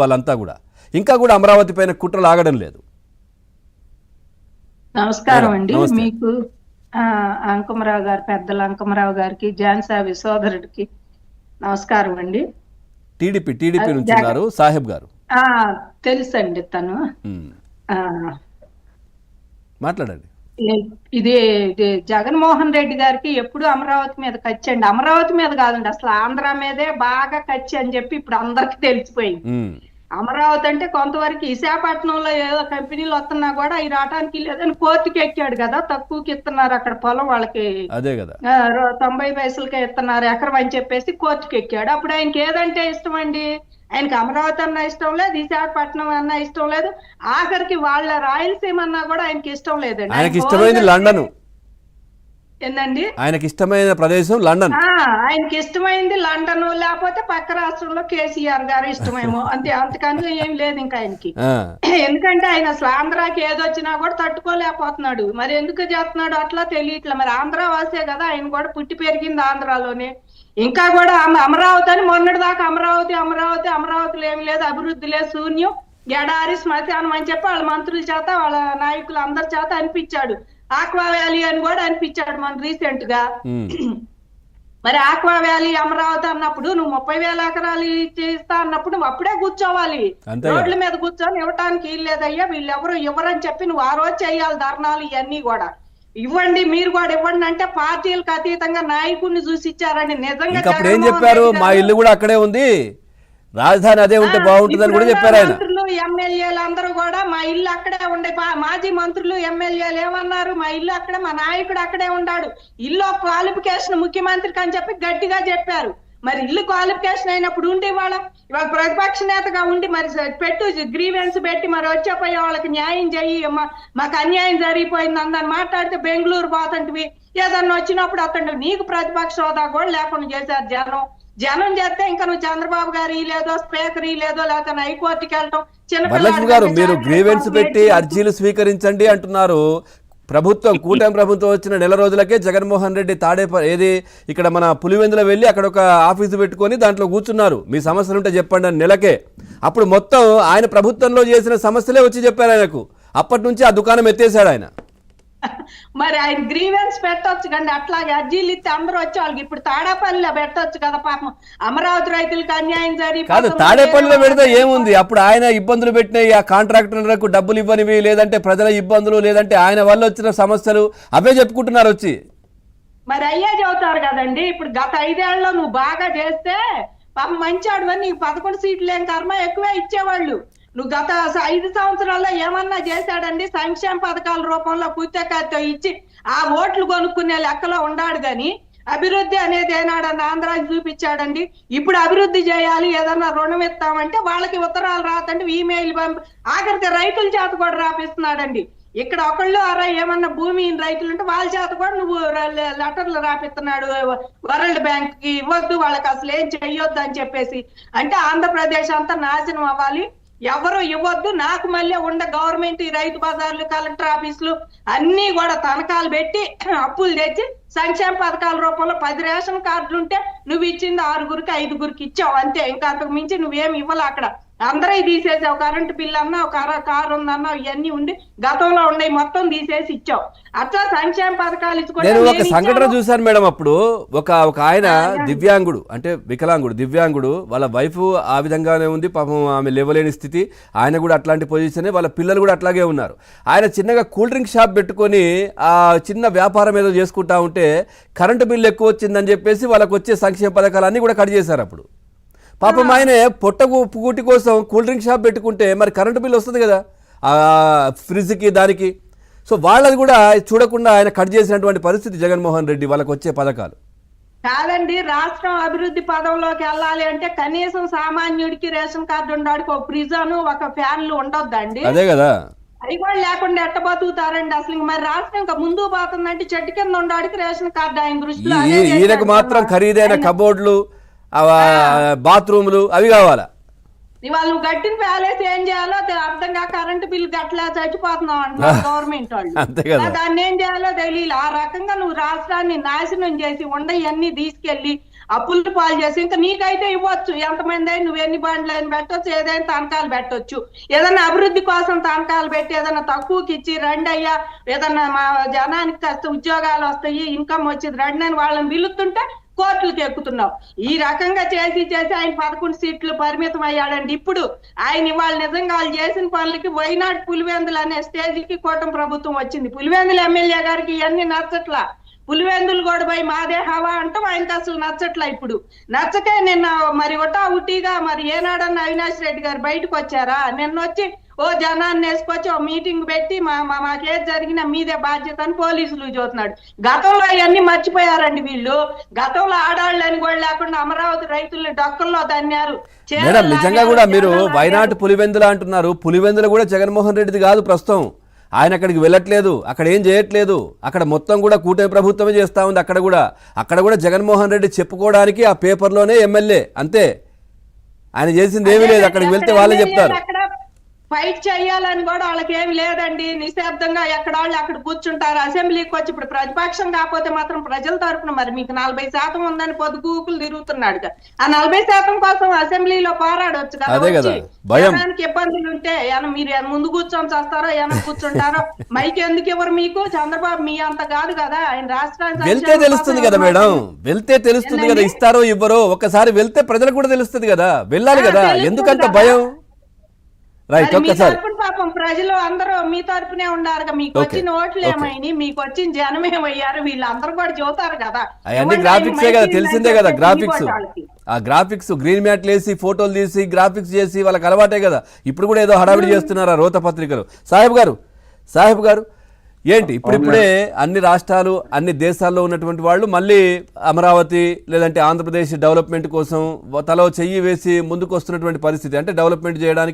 వాళ్ళంతా కూడా ఇంకా కూడా అమరావతి పైన కుట్రలు ఆగడం లేదు. నమస్కారం అండి. నమస్తే. మీకు అంకమరావు గారు, పెద్దల అంకమరావు గారికి, జాన్సావి సోదరుడికి నమస్కారం అండి. టీడీపీ నుంచి ఉన్నారు సాహెబ్ గారు. తెలుసండి తను. ఆ, మాట్లాడండి. ఇది జగన్మోహన్ రెడ్డి గారికి ఎప్పుడు అమరావతి మీద కచ్చండి. అమరావతి మీద కాదండి, అసలు ఆంధ్ర మీదే బాగా కచ్చి అని చెప్పి ఇప్పుడు అందరికి తెలిసిపోయింది. అమరావతి అంటే కొంతవరకు విశాఖపట్నంలో ఏదో కంపెనీలు వస్తున్నా కూడా ఈ రావటానికి లేదని కోర్టుకి ఎక్కాడు కదా, తక్కువకి ఇస్తున్నారు అక్కడ పొలం వాళ్ళకి, అదే కదా 90 పైసలకే ఇస్తున్నారు ఎకరం అని చెప్పేసి కోర్టుకి ఎక్కాడు. అప్పుడు ఆయనకి ఏదంటే ఇష్టం అండి? ఆయనకి అమరావతి అన్నా ఇష్టం లేదు, విశాఖపట్నం అన్నా ఇష్టం లేదు, ఆఖరికి వాళ్ళ రాయలసీమ అన్నా కూడా ఆయనకి ఇష్టం లేదండి. ఆయనకి ఇష్టమైంది లండన్. ఏందండి? ఆయనకి ఇష్టమైన ప్రదేశం లండన్. ఆయనకి ఇష్టమైంది లండన్, లేకపోతే పక్క రాష్ట్రంలో కేసీఆర్ గారు ఇష్టమేమో, అంతే. అంతకన్నా ఏం లేదు ఇంకా ఆయనకి. ఎందుకంటే ఆయన అసలు ఆంధ్రాకి ఏదొచ్చినా కూడా తట్టుకోలేకపోతున్నాడు. మరి ఎందుకు చేస్తున్నాడు అట్లా తెలియట్లే. మరి ఆంధ్ర వాసే కదా, ఆయన కూడా పుట్టి పెరిగింది ఆంధ్రాలోనే. ఇంకా కూడా అమరావతి అని మొన్నటి దాకా అమరావతిలో ఏమి లేదు, అభివృద్ధి లేదు, శూన్యం, ఎడారి, శ్మశానం అని చెప్పి వాళ్ళ మంత్రుల చేత వాళ్ళ నాయకులు అందరి చేత అనిపించాడు. ఆక్వా వ్యాలీ అని కూడా అనిపించాడు మన రీసెంట్ గా. మరి ఆక్వా వ్యాలీ అమరావతి అన్నప్పుడు నువ్వు 30,000 ఎకరాలు చేస్తా అన్నప్పుడు నువ్వు అప్పుడే కూర్చోవాలి, రోడ్ల మీద కూర్చొని ఇవ్వటానికి వీల్లేదయ్యా, వీళ్ళు ఎవరు ఇవ్వరని చెప్పి నువ్వు ఆ రోజు చేయాలి ధర్నాలు ఇవన్నీ కూడా. ఇవ్వండి, మీరు కూడా ఇవ్వండి అంటే పార్టీలకు అతీతంగా నాయకుడిని చూసి ఇచ్చారండి. నిజంగా ఏం చెప్పారు? మా ఇల్లు కూడా అక్కడే ఉంది, రాజధాని అదే ఉంటే బాగుంటుందని కూడా చెప్పారు ఆయన. మంత్రులు ఎమ్మెల్యేలు అందరూ కూడా మా ఇల్లు అక్కడే ఉండే, మాజీ మంత్రులు ఎమ్మెల్యేలు ఏమన్నారు? మా ఇల్లు అక్కడే, మా నాయకుడు అక్కడే ఉన్నాడు, ఇల్లు క్వాలిఫికేషన్ ముఖ్యమంత్రికి అని చెప్పి గట్టిగా చెప్పారు. మరి ఇల్లు క్వాలిఫికేషన్ అయినప్పుడు ఉండి ఇవాళ ప్రతిపక్ష నేతగా ఉండి మరి పెట్టు గ్రీవెన్స్ పెట్టి మరి వచ్చేపోయే వాళ్ళకి న్యాయం చెయ్యి, మాకు అన్యాయం జరిగిపోయింది అందని మాట్లాడితే బెంగళూరు పోతంటివి. ఏదన్నా వచ్చినప్పుడు అతను నీకు ప్రతిపక్ష హోదా కూడా లేకుండా చేశారు జనం చేస్తే ఇంకా నువ్వు చంద్రబాబు గారు లేదో, స్పీకర్ లేదో, లేకపోతే హైకోర్టుకి వెళ్ళటం. వరలక్ష్మి గారు, మీరు గ్రీవెన్స్ పెట్టి అర్జీలు స్వీకరించండి అంటున్నారు. కూటమి ప్రభుత్వం వచ్చిన నెల రోజులకే జగన్మోహన్ రెడ్డి ఏది ఇక్కడ మన పులివెందులో వెళ్ళి అక్కడ ఒక ఆఫీసు పెట్టుకొని దాంట్లో కూర్చున్నారు. మీ సమస్యలు ఉంటే చెప్పండి అని నెలకే. అప్పుడు మొత్తం ఆయన ప్రభుత్వంలో చేసిన సమస్యలే వచ్చి చెప్పారు ఆయనకు. అప్పటి నుంచి ఆ దుకాణం ఎత్తేసాడు ఆయన. మరి ఆయన గ్రీవెన్స్ పెట్టొచ్చు కండి, అట్లాగే అర్జీలు ఇస్తే అందరూ వచ్చి వాళ్ళకి. ఇప్పుడు తాడేపల్లిలో పెట్టొచ్చు కదా, పాపం అమరావతి రైతులకు అన్యాయం కాదు, తాడేపల్లిలో పెడితే ఏముంది? అప్పుడు ఆయన ఇబ్బందులు పెట్టినాయి, ఆ కాంట్రాక్టర్లకు డబ్బులు ఇవ్వనివి, లేదంటే ప్రజల ఇబ్బందులు, లేదంటే ఆయన వల్ల వచ్చిన సమస్యలు అవే చెప్పుకుంటున్నారు వచ్చి. మరి అయ్యే చెబుతారు కదండి. ఇప్పుడు గత 5 ఏళ్లలో నువ్వు బాగా చేస్తే పాపం మంచాడు అని నీకు 11 సీట్లు ఏం కర్మ ఎక్కువే ఇచ్చేవాళ్ళు. నువ్వు గత 5 సంవత్సరాల్లో ఏమన్నా చేశాడండి? సంక్షేమ పథకాల రూపంలో పూర్తికాతో ఇచ్చి ఆ ఓట్లు కొనుక్కునే లెక్కలో ఉన్నాడు గాని అభివృద్ధి అనేది ఏనాడన్నా ఆంధ్రాకి చూపించాడండి? ఇప్పుడు అభివృద్ధి చేయాలి, ఏదన్నా రుణం ఇస్తామంటే వాళ్ళకి ఉత్తరాలు రాతండి, ఈమెయిల్ ఆఖరికి రైతుల చేత కూడా రాపిస్తున్నాడండి. ఇక్కడ ఒకళ్ళు ఏమన్నా భూమి రైతులు ఉంటే వాళ్ళ చేత కూడా నువ్వు లెటర్లు రాపిస్తున్నాడు వరల్డ్ బ్యాంక్ కి. ఇవ్వద్దు వాళ్ళకి, అసలు ఏం చెయ్యొద్దు అని చెప్పేసి. అంటే ఆంధ్రప్రదేశ్ అంతా నాశనం అవ్వాలి, ఎవరు ఇవ్వద్దు, నాకు మళ్ళీ గవర్నమెంట్ ఈ రైతు బజార్లు, కలెక్టర్ ఆఫీసులు అన్ని కూడా తనఖాలు పెట్టి అప్పులు తెచ్చి సంక్షేమ పథకాల రూపంలో 10 రేషన్ కార్డులు ఉంటే నువ్వు ఇచ్చింది 6గురికి 5గురికి ఇచ్చావు అంతే. ఇంకా అంతకు మించి నువ్వేమి ఇవ్వాలి. అక్కడ అందరూ తీసేసావు. కరెంటు బిల్లు అన్నా, ఒక కారు ఉందన్నా, ఇవన్నీ ఉండి గతంలో ఉన్నాయి మొత్తం తీసేసి ఇచ్చావు. అట్లా సంక్షేమ పథకాలు నేను ఒక సంఘటన చూశాను మేడం. అప్పుడు ఒక ఆయన దివ్యాంగుడు, అంటే దివ్యాంగుడు, వాళ్ళ వైఫ్ ఆ విధంగానే ఉంది, పాపం ఆమె లేవలేని స్థితి, ఆయన కూడా అట్లాంటి పొజిషనే, వాళ్ళ పిల్లలు కూడా అట్లాగే ఉన్నారు. ఆయన చిన్నగా కూల్ డ్రింక్ షాప్ పెట్టుకొని ఆ చిన్న వ్యాపారం ఏదో చేసుకుంటా ఉంటే కరెంటు బిల్లు ఎక్కువ వచ్చిందని చెప్పేసి వాళ్ళకు వచ్చే సంక్షేమ పథకాలన్నీ కూడా కట్ చేశారు. అప్పుడు పాపం ఆయన పొట్టగూటి కోసం కూల్ డ్రింక్ షాప్ పెట్టుకుంటే మరి కరెంటు బిల్లు వస్తుంది కదా ఫ్రిడ్జ్కి, దానికి. సో వాళ్ళది కూడా చూడకుండా ఆయన కట్ చేసినటువంటి పరిస్థితి జగన్మోహన్ రెడ్డి వాళ్ళకి వచ్చే పథకాలు. కాదండి, రాష్ట్రం అభివృద్ధి పదంలోకి వెళ్ళాలి అంటే కనీసం సామాన్యుడికి రేషన్ కార్డు ఉండడానికి ఒక ప్రిజన్, ఒక ఫ్యాన్లు ఉండొద్దండి. అదే కదా, అవి కూడా లేకుండా ఎట్ట బతుకుతారండి అసలు? మరి రాష్ట్రం ఇంకా ముందు పోతుందంటే చెట్టు కింద ఉండడానికి రేషన్ కార్డు ఆయన దృష్టిలో. ఈయనకు మాత్రం ఖరీదైన కబోర్డులు, బాత్రూములు అవి కావాలా? వాళ్ళు గట్టిన ప్యాలెస్ ఏం చేయాలో అర్థం కాక కరెంటు బిల్లు గట్లా చచ్చిపోతున్నాం అంటున్నారు గవర్నమెంట్ వాళ్ళు. దాన్ని ఏం చేయాలో తెలియదు. ఆ రకంగా నువ్వు రాష్ట్రాన్ని నాశనం చేసి ఉండవన్నీ తీసుకెళ్లి అప్పులు పాలు చేసి ఇంకా నీకైతే ఇవ్వచ్చు, ఎంతమంది అయినా నువ్వు ఎన్ని బండ్లు అయినా పెట్టొచ్చు, ఏదైనా తనఖాలు పెట్టొచ్చు, ఏదైనా అభివృద్ధి కోసం తనఖాలు పెట్టి ఏదైనా తక్కువకి ఇచ్చి రండి అయ్యా, ఏదన్నా మా జనానికి కాస్త ఉద్యోగాలు వస్తాయి, ఇన్కమ్ వచ్చింది రండి అని వాళ్ళని పిలుస్తుంటే కోర్టులకు ఎక్కుతున్నావు. ఈ రకంగా చేసి ఆయన 11 సీట్లు పరిమితం అయ్యాడండి. ఇప్పుడు ఆయన ఇవాళ నిజంగా వాళ్ళు చేసిన పనులకి వైనాడు పులివెందులు అనే స్టేజ్కి కూటమి ప్రభుత్వం వచ్చింది. పులివెందులు ఎమ్మెల్యే గారికి ఇవన్నీ నచ్చట్లా. పులివెందులు కూడా పోయి మాదే హవా అంటాం, ఆయనకి అసలు నచ్చట్లా. ఇప్పుడు నచ్చకే నిన్న మరి ఉటీగా మరి ఏనాడన్నా అవినాష్ రెడ్డి గారు బయటకు వచ్చారా? నిన్న వచ్చి ఓ జనాన్ని వేసుకొచ్చి ఓ మీటింగ్ పెట్టి మాకేది జరిగినా మీదే బాధ్యత అని పోలీసులు చూస్తున్నాడు. గతంలో ఇవన్నీ మర్చిపోయారండి వీళ్ళు. గతంలో ఆడాళ్ళని కూడా లేకుండా అమరావతి రైతుల్ని డొక్కల్లో దన్నారు. మేడం నిజంగా కూడా మీరు వైనాటు పులివెందులు అంటున్నారు. పులివెందులు కూడా జగన్మోహన్ రెడ్డిది కాదు ప్రస్తుతం. ఆయన అక్కడికి వెళ్ళట్లేదు, అక్కడ ఏం చేయట్లేదు. అక్కడ మొత్తం కూడా కూటమి ప్రభుత్వమే చేస్తూ ఉంది. అక్కడ కూడా జగన్మోహన్ రెడ్డి చెప్పుకోవడానికి ఆ పేపర్లోనే ఎమ్మెల్యే అంతే. ఆయన చేసింది ఏమీ లేదు. అక్కడికి వెళ్తే వాళ్ళే చెప్తారు. ఫైట్ చేయాలని కూడా వాళ్ళకి ఏమి లేదండి. నిశ్శబ్దంగా ఎక్కడ వాళ్ళు అక్కడ కూర్చుంటారు. అసెంబ్లీకి వచ్చి ఇప్పుడు ప్రతిపక్షం కాకపోతే మాత్రం ప్రజల తరపున మరి మీకు 40% ఉందని పొద్దుగూకులు తిరుగుతున్నాడు. ఆ 40% కోసం అసెంబ్లీలో పోరాడవచ్చు కదా. జనానికి ఇబ్బందులు ఉంటే మీరు ముందు కూర్చొని చేస్తారో ఏమైనా కూర్చుంటారో మైక్ ఎందుకు ఇవ్వరు మీకు? చంద్రబాబు మీ అంత కాదు కదా, ఆయన రాష్ట్రానికి వెళ్తే తెలుస్తుంది కదా మేడం, వెళ్తే తెలుస్తుంది కదా ఇస్తారో ఇవ్వరో. ఒక్కసారి వెళ్తే ప్రజలకు కూడా తెలుస్తుంది కదా, వెళ్ళాలి కదా, ఎందుకంత భయం? రైట్, ఒక్కసారి పాపం ప్రజలు అందరూ మీ తరపునే ఉన్నారు. మీకు వచ్చిన ఓట్లు ఏమైనా, మీకు వచ్చిన జనం ఏమయ్యారు, వీళ్ళందరూ కూడా చూస్తారు కదా. అవన్నీ గ్రాఫిక్సే కదా, తెలిసిందే కదా. గ్రాఫిక్స్ గ్రీన్ మ్యాట్లు వేసి ఫోటోలు తీసి గ్రాఫిక్స్ చేసి వాళ్ళకి అలవాటే కదా. ఇప్పుడు కూడా ఏదో హడావిడి చేస్తున్నారు ఆ రోత పత్రికలు. సాహెబ్ గారు ఏంటి ఇప్పుడిప్పుడే అన్ని రాష్ట్రాలు అన్ని దేశాల్లో ఉన్నటువంటి వాళ్ళు మళ్ళీ అమరావతి లేదంటే ఆంధ్రప్రదేశ్ డెవలప్మెంట్ కోసం తలో చెయ్యి వేసి ముందుకు వస్తున్నటువంటి పరిస్థితి. అంటే డెవలప్మెంట్ చేయడానికి